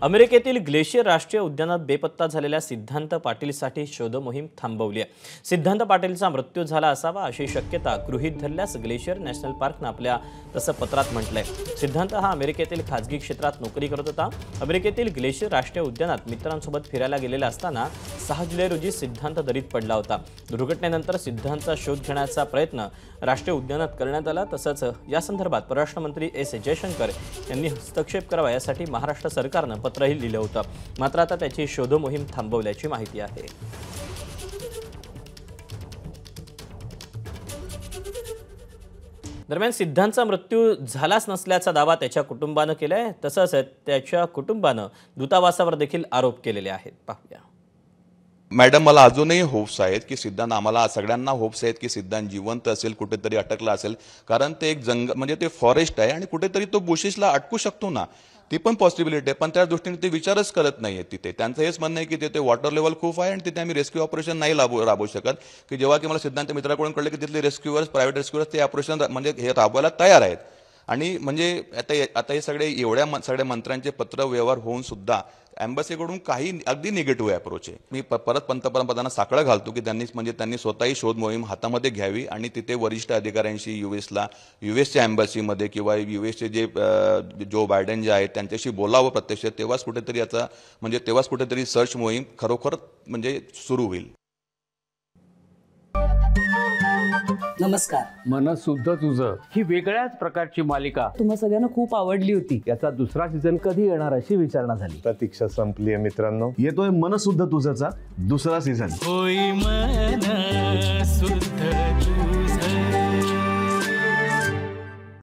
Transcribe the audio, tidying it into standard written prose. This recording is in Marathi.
अमेरिकेतील ग्लेशियर राष्ट्रीय उद्यानात बेपत्ता झालेल्या सिद्धांत पाटीलसाठी शोध मोहीम थांबवली आहे। सिद्धांत पाटीलचा मृत्यू झाला असावा अशी शक्यता गृहीत धरल्यास ग्लेशियर नॅशनल पार्कनं आपल्या तसं पत्रात म्हटलंय। सिद्धांत हा अमेरिकेतील खाजगी क्षेत्रात नोकरी करत होता। अमेरिकेतील ग्लेशियर राष्ट्रीय उद्यानात मित्रांसोबत फिरायला गेलेला असताना 6 जुलै रोजी सिद्धांत दरीत पडला होता। दुर्घटनेनंतर सिद्धांतचा शोध घेण्याचा प्रयत्न राष्ट्रीय उद्यानात करण्यात आला। तसंच या संदर्भात परराष्ट्र मंत्री एस जयशंकर यांनी हस्तक्षेप करावा यासाठी महाराष्ट्र सरकारनं पत्रही लिहिलं होतं। मात्र आता त्याची शोध मोहीम थांबवल्याची माहिती आहे। दरम्यान सिद्धांतचा मृत्यू झालाच नसल्याचा दावा त्याच्या कुटुंबानं केलाय। तसंच त्याच्या कुटुंबानं दूतावासावर देखील आरोप केलेले आहेत। पाहूया। मॅडम, मला अजूनही होप्स आहेत की सिद्धांत, आम्हाला सगळ्यांना होप्स आहेत की सिद्धांत जिवंत असेल, कुठेतरी अटकला असेल, कारण ते एक म्हणजे ते फॉरेस्ट आहे आणि कुठेतरी तो बुशिसला अटकू शकतो ना, ती पण पॉसिबिलिटी आहे। पण त्या दृष्टीने ते विचारच करत नाहीये तिथे। त्यांचं हेच म्हणणं आहे की तिथे वॉटर लेवल खूप आहे आणि तिथे आम्ही रेस्क्यू ऑपरेशन नाही राबवू शकत। की जेव्हा की मला सिद्धांत मित्राकडून कळलं की तिथले रेस्क्यूअर्स, प्रायव्हेट रेस्क्यूअर्स ते ऑपरेशन म्हणजे हे राबवायला तयार आहेत। आणि म्हणजे आता हे सगळ्या मंत्र्यांचे पत्र व्यवहार होऊन सुद्धा एम्बसीकडून काही अगदी निगेटिव्ह अप्रोच आहे। मी परत पंतप्रधानांना साकडं घालतो की त्यांनी स्वतःही शोध मोहीम हातामध्ये घ्यावी आणि तिथे वरिष्ठ अधिकाऱ्यांशी यूएसच्या एम्बसीमध्ये किंवा यूएसचे जे जो बायडन जे आहेत त्यांच्याशी बोलावं प्रत्यक्ष। तेव्हाच कुठेतरी सर्च मोहीम खरोखर म्हणजे सुरू होईल। नमस्कार। मनसुद्धा तुझं ही वेगळ्याच प्रकारची मालिका तुम्हा सगळ्यांना खूप आवडली होती। याचा दुसरा सीझन कधी येणार अशी विचारणा झाली। प्रतीक्षा संपली आहे मित्रांनो। येतोय मनसुद्धा तुझाचा दुसरा सीझन। होई मनसुद्धा